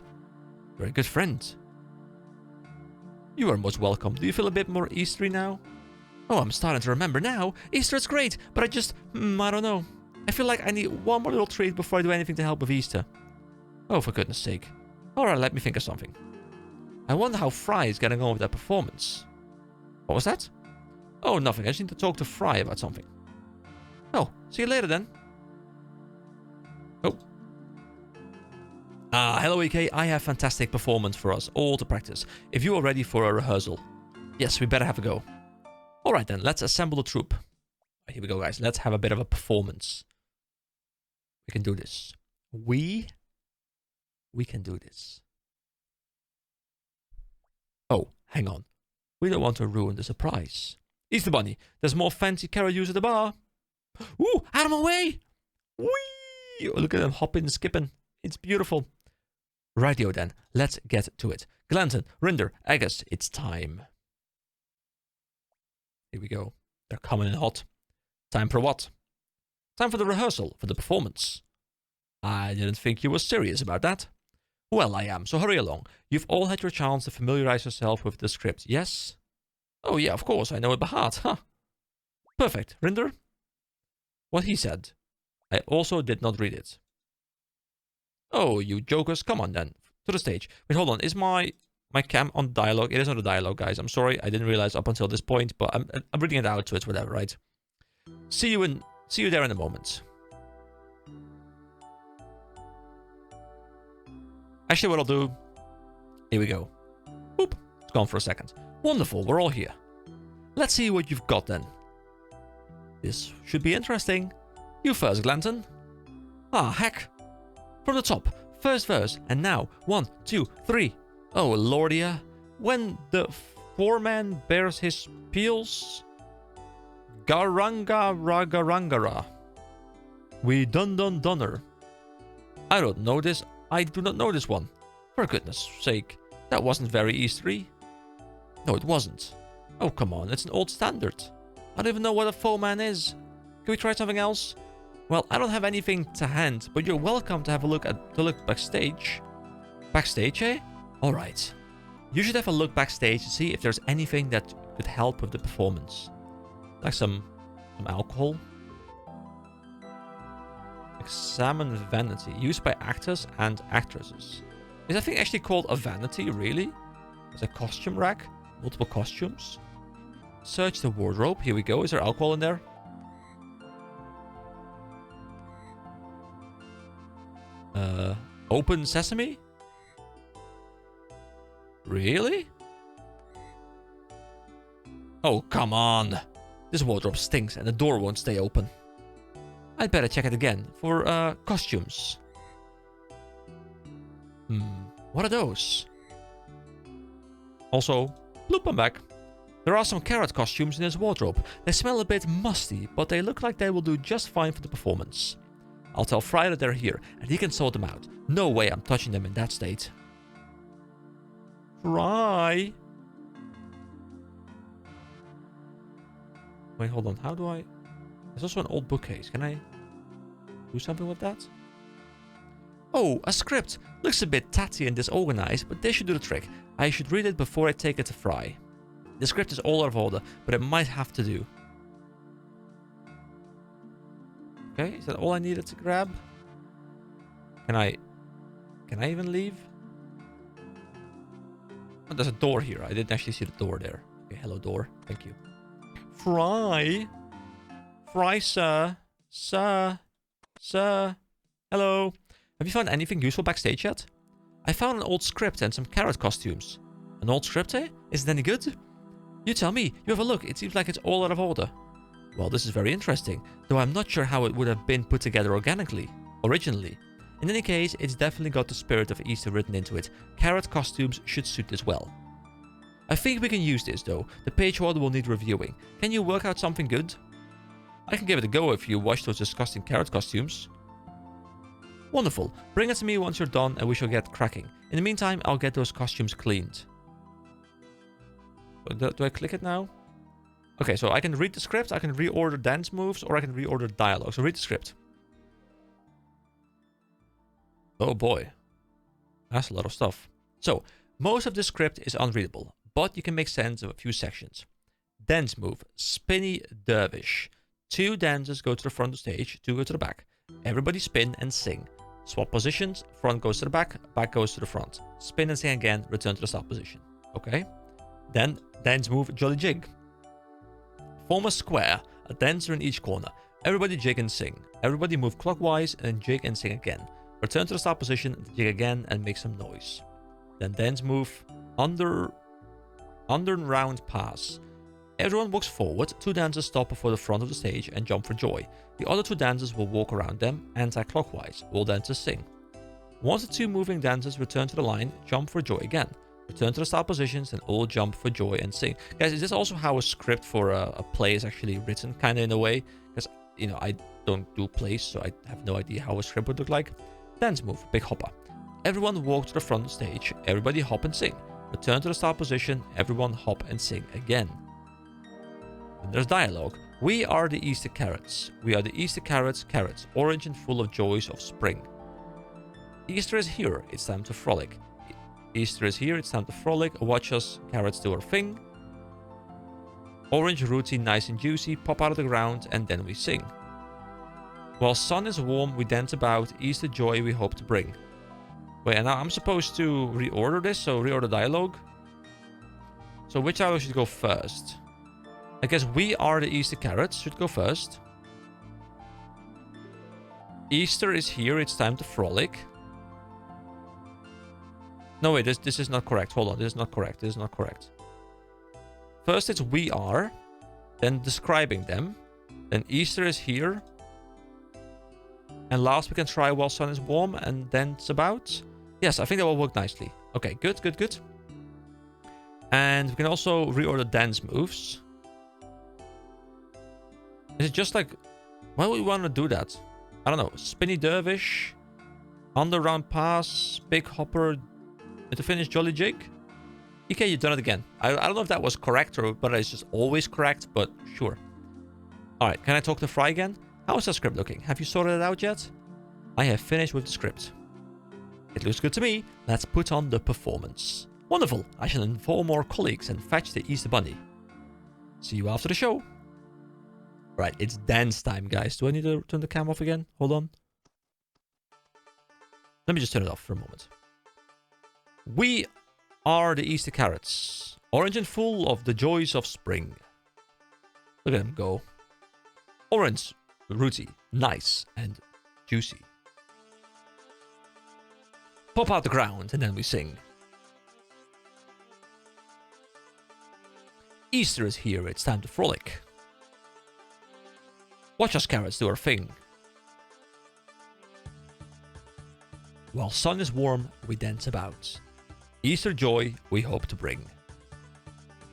You're a good friend. You are most welcome. Do you feel a bit more Eastery now? Oh, I'm starting to remember now. Easter is great, but I just... I don't know. I feel like I need one more little treat before I do anything to help with Easter. Oh, for goodness sake. Alright, let me think of something. I wonder how Fry is getting on with that performance. What was that? Oh, nothing. I just need to talk to Fry about something. Oh, see you later then. Oh. Hello EK. I have fantastic performance for us all to practice. If you are ready for a rehearsal. Yes, we better have a go. Alright then, let's assemble the troupe. Here we go, guys. Let's have a bit of a performance. We can do this. We can do this. Oh, hang on. We don't want to ruin the surprise. Easter Bunny, there's more fancy carrot juice at the bar. Ooh, out of my way! Whee! Oh, look at them hopping and skipping. It's beautiful. Rightio then, let's get to it. Glanton, Rinder, Agus, it's time. Here we go. They're coming in hot. Time for what? Time for the rehearsal, for the performance. I didn't think you were serious about that. Well, I am, so hurry along. You've all had your chance to familiarize yourself with the script, yes? Oh yeah, of course, I know it by heart, huh? Perfect. Rinder? What he said. I also did not read it. Oh, you jokers, come on then. To the stage. Wait, hold on, is my cam on dialogue? It is on the dialogue, guys. I'm sorry, I didn't realize up until this point, but I'm reading it out, so it's whatever, right? See you there in a moment. Actually, what I'll do... Here we go. Boop. It's gone for a second. Wonderful, we're all here. Let's see what you've got then. This should be interesting. You first, Glanton. Ah, heck. From the top. First verse. And now, 1, 2, 3. Oh, Lordia. When the foreman bears his peels... Garanga ragarangara. We dun-dun-dunner. I don't know this. I do not know this one. For goodness sake. That wasn't very Eastery. No, it wasn't. Oh, come on. It's an old standard. I don't even know what a foreman is. Can we try something else? Well, I don't have anything to hand, but you're welcome to have a look at the look backstage. Backstage, eh? Alright. You should have a look backstage to see if there's anything that could help with the performance. Like some alcohol. Examine vanity. Used by actors and actresses. Is that thing actually called a vanity, really? There's a costume rack. Multiple costumes. Search the wardrobe. Here we go. Is there alcohol in there? Open sesame? Really? Oh, come on. This wardrobe stinks and the door won't stay open. I'd better check it again for costumes. What are those? Also, bloop, I'm back. There are some carrot costumes in his wardrobe. They smell a bit musty, but they look like they will do just fine for the performance. I'll tell Fry that they're here, and he can sort them out. No way I'm touching them in that state. Fry! Wait, hold on. How do I... There's also an old bookcase. Can I do something with that? Oh, a script. Looks a bit tatty and disorganized, but this should do the trick. I should read it before I take it to Fry. The script is all out of order, but it might have to do. Okay, is that all I needed to grab? Can I even leave? Oh, there's a door here. I didn't actually see the door there. Okay, hello door. Thank you. Fry? Fry, sir. Sir. Sir. Hello. Have you found anything useful backstage yet? I found an old script and some carrot costumes. An old script, eh? Is it any good? You tell me. You have a look. It seems like it's all out of order. Well, this is very interesting, though I'm not sure how it would have been put together originally. In any case, it's definitely got the spirit of Easter written into it. Carrot costumes should suit this well. I think we can use this, though. The page order will need reviewing. Can you work out something good? I can give it a go if you wash those disgusting carrot costumes. Wonderful. Bring it to me once you're done and we shall get cracking. In the meantime, I'll get those costumes cleaned. Do I click it now? Okay, so I can read the script, I can reorder dance moves, or I can reorder dialogue. So read the script. Oh boy. That's a lot of stuff. So, most of the script is unreadable, but you can make sense of a few sections. Dance move, spinny dervish. 2 dancers go to the front of the stage, 2 go to the back. Everybody spin and sing. Swap positions, front goes to the back goes to the front. Spin and sing again, return to the start position. Okay? Then, dance move, jolly jig. Form a square, a dancer in each corner. Everybody jig and sing. Everybody move clockwise and jig and sing again. Return to the start position, jig again and make some noise. Then dance move, under round pass. Everyone walks forward, 2 dancers stop before the front of the stage and jump for joy. The other 2 dancers will walk around them, anti-clockwise. All dancers sing. 1 to 2 moving dancers return to the line, jump for joy again. Return to the start positions and all jump for joy and sing. Guys, is this also how a script for a play is actually written, kind of in a way? Because, you know, I don't do plays, so I have no idea how a script would look like. Dance move, big hopper. Everyone walk to the front of the stage, everybody hop and sing. Return to the start position, everyone hop and sing again. And there's dialogue. We are the Easter carrots. We are the Easter carrots, orange and full of joys of spring. Easter is here, it's time to frolic. Easter is here, it's time to frolic. Watch us, carrots do our thing. Orange rooty, nice and juicy, pop out of the ground and then we sing. While sun is warm, we dance about, Easter joy we hope to bring. Wait, and now I'm supposed to reorder this, so reorder dialogue. So which dialogue should go first? I guess we are the Easter carrots should go first. Easter is here, it's time to frolic. No, wait, this is not correct. Hold on, this is not correct. This is not correct. First it's we are, then describing them. Then Easter is here. And last we can try while sun is warm and dance about. Yes, I think that will work nicely. Okay, good, good, good. And we can also reorder dance moves. Is it just like... Why would we want to do that? I don't know. Spinny dervish. Under round pass. Big hopper. And to finish jolly jig. EK, you've done it again. I don't know if that was correct or whether it's just always correct, but sure. Alright, can I talk to Fry again? How is that script looking? Have you sorted it out yet? I have finished with the script. It looks good to me. Let's put on the performance. Wonderful. I shall inform our colleagues and fetch the Easter Bunny. See you after the show. Right, it's dance time, guys. Do I need to turn the cam off again? Hold on. Let me just turn it off for a moment. We are the Easter carrots. Orange and full of the joys of spring. Look at them go. Orange, rooty, nice, and juicy. Pop out the ground and then we sing. Easter is here, it's time to frolic. Watch us carrots do our thing. While sun is warm, we dance about. Easter joy we hope to bring.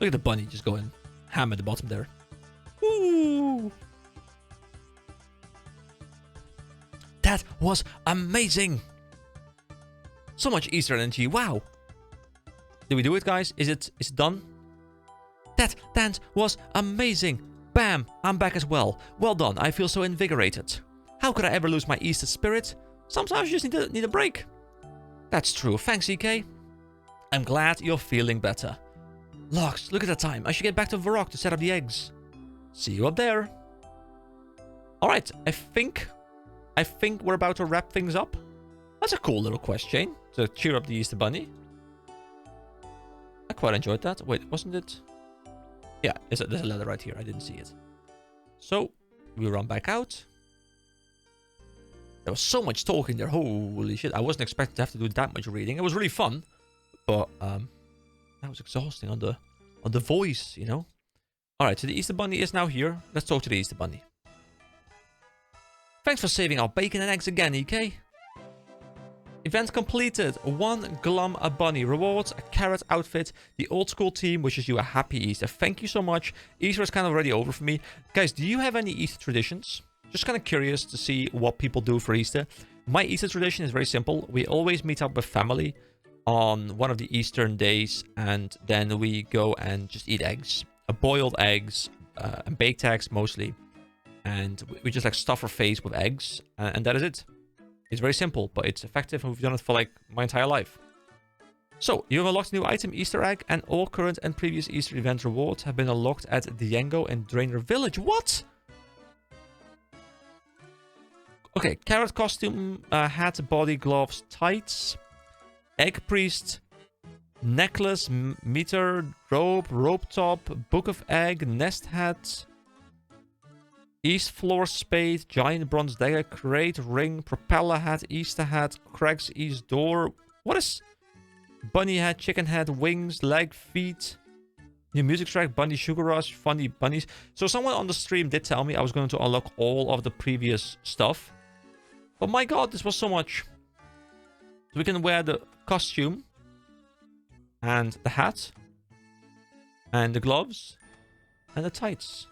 Look at the bunny just going ham at the bottom there. Woo! That was amazing! So much Easter energy, wow! Did we do it, guys? Is it done? That dance was amazing! Bam! I'm back as well. Well done, I feel so invigorated. How could I ever lose my Easter spirit? Sometimes you just need a break. That's true, thanks EK. I'm glad you're feeling better. Lox, look at the time. I should get back to Varrock to set up the eggs. See you up there. Alright, I think we're about to wrap things up. That's a cool little quest chain to cheer up the Easter Bunny. I quite enjoyed that. Wait, wasn't it? Yeah, there's a letter right here. I didn't see it. So, we run back out. There was so much talking there. Holy shit. I wasn't expecting to have to do that much reading. It was really fun. But, that was exhausting on the voice, you know? Alright, so the Easter Bunny is now here. Let's talk to the Easter Bunny. Thanks for saving our bacon and eggs again, EK. Event completed. 1 glum a bunny. Rewards, a carrot outfit. The old school team wishes you a happy Easter. Thank you so much. Easter is kind of already over for me. Guys, do you have any Easter traditions? Just kind of curious to see what people do for Easter. My Easter tradition is very simple. We always meet up with family on one of the Eastern days, and then we go and just eat eggs. Boiled eggs, and baked eggs mostly. And we just like stuff our face with eggs, and that is it. It's very simple, but it's effective, and we've done it for like my entire life. So, you have unlocked a new item, Easter egg, and all current and previous Easter event rewards have been unlocked at Diengo and Drainer Village. What? Okay, carrot costume, hat, body, gloves, tights, egg priest, necklace, meter, rope top, book of egg, nest hat, east floor spade, giant bronze dagger, crate, ring, propeller hat, Easter hat, Craig's east door. What is bunny hat, chicken head, wings, leg, feet, new music track, bunny sugar rush, funny bunnies. So someone on the stream did tell me I was going to unlock all of the previous stuff. But my god, this was so much. So we can wear the costume and the hat and the gloves and the tights.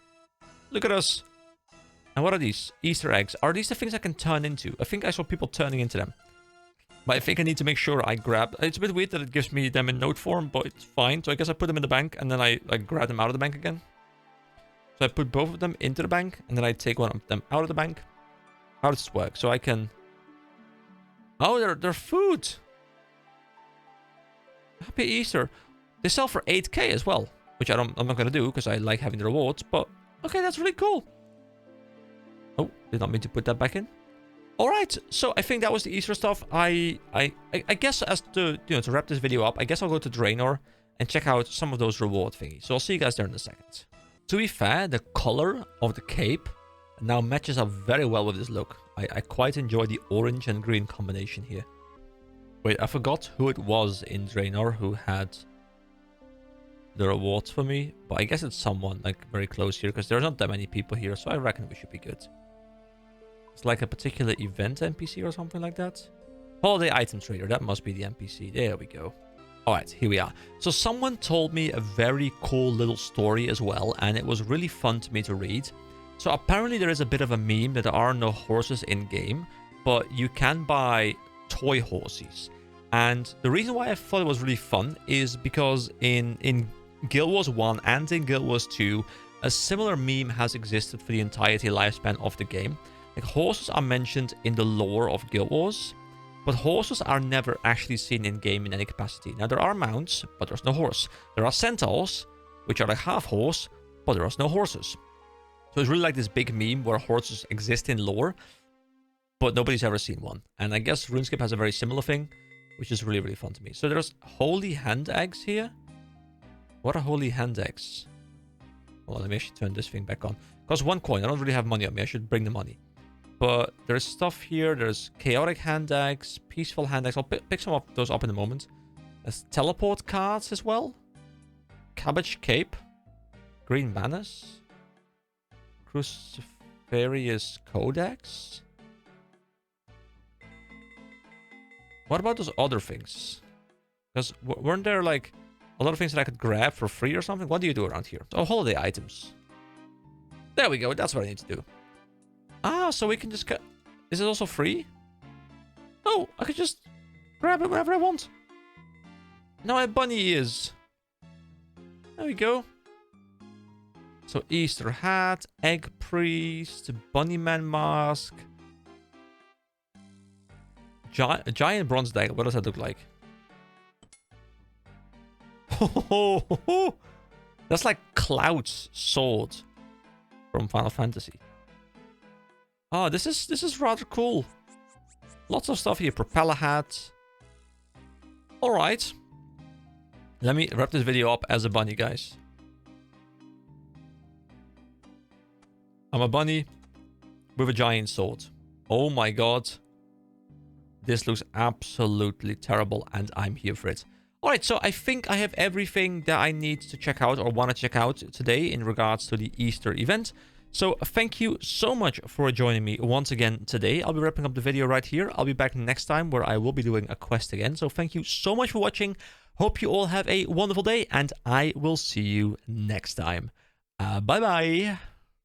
Look at us. And what are these? Easter eggs. Are these the things I can turn into? I think I saw people turning into them. But I think I need to make sure I grab... It's a bit weird that it gives me them in note form, but it's fine. So I guess I put them in the bank and then I grab them out of the bank again. So I put both of them into the bank and then I take one of them out of the bank. How does this work? So I can... Oh, they're food. Happy Easter. They sell for 8k as well, which I'm not going to do because I like having the rewards, but okay, that's really cool. Oh, did not mean to put that back in. All right, so I think that was the Easter stuff. I guess as to wrap this video up, I guess I'll go to Draenor and check out some of those reward thingies. So I'll see you guys there in a second. To be fair, the color of the cape now matches up very well with this look. I quite enjoy the orange and green combination here. Wait, I forgot who it was in Draenor who had the rewards for me, but I guess it's someone like very close here because there's not that many people here, so I reckon we should be good. It's like a particular event NPC or something like that. Holiday item trader, that must be the NPC. There we go. All right, here we are. So someone told me a very cool little story as well, and it was really fun to me to read. So apparently there is a bit of a meme that there are no horses in game, but you can buy toy horses. And the reason why I thought it was really fun is because in Guild Wars 1 and in Guild Wars 2, a similar meme has existed for the entirety lifespan of the game. Like, horses are mentioned in the lore of Guild Wars, but horses are never actually seen in game in any capacity. Now, there are mounts, but there's no horse. There are centaurs, which are like half horse, but there are no horses. So it's really like this big meme where horses exist in lore, but nobody's ever seen one. And I guess RuneScape has a very similar thing, which is really, really fun to me. So there's holy hand eggs here. What are holy hand eggs? Well, let me actually turn this thing back on. Costs 1 coin. I don't really have money on me. I should bring the money. But there's stuff here. There's chaotic hand eggs, peaceful hand eggs. I'll pick some of those up in a moment. There's teleport cards as well. Cabbage cape. Green banners. Cruciferius codex. What about those other things? Because weren't there like a lot of things that I could grab for free or something? What do you do around here? Oh, holiday items. There we go. That's what I need to do. Ah, so we can just... Is it also free? Oh, I could just grab it whenever I want. Now my bunny is. There we go. So Easter hat, egg priest, bunnyman mask. Giant bronze dagger. What does that look like? That's like Cloud's sword from Final Fantasy. Oh, this is rather cool. Lots of stuff here. Propeller hat. All right. Let me wrap this video up as a bunny, guys. I'm a bunny with a giant sword. Oh my god. This looks absolutely terrible, and I'm here for it. Alright, so I think I have everything that I need to check out or want to check out today in regards to the Easter event. So thank you so much for joining me once again today. I'll be wrapping up the video right here. I'll be back next time where I will be doing a quest again. So thank you so much for watching. Hope you all have a wonderful day, and I will see you next time. Bye-bye.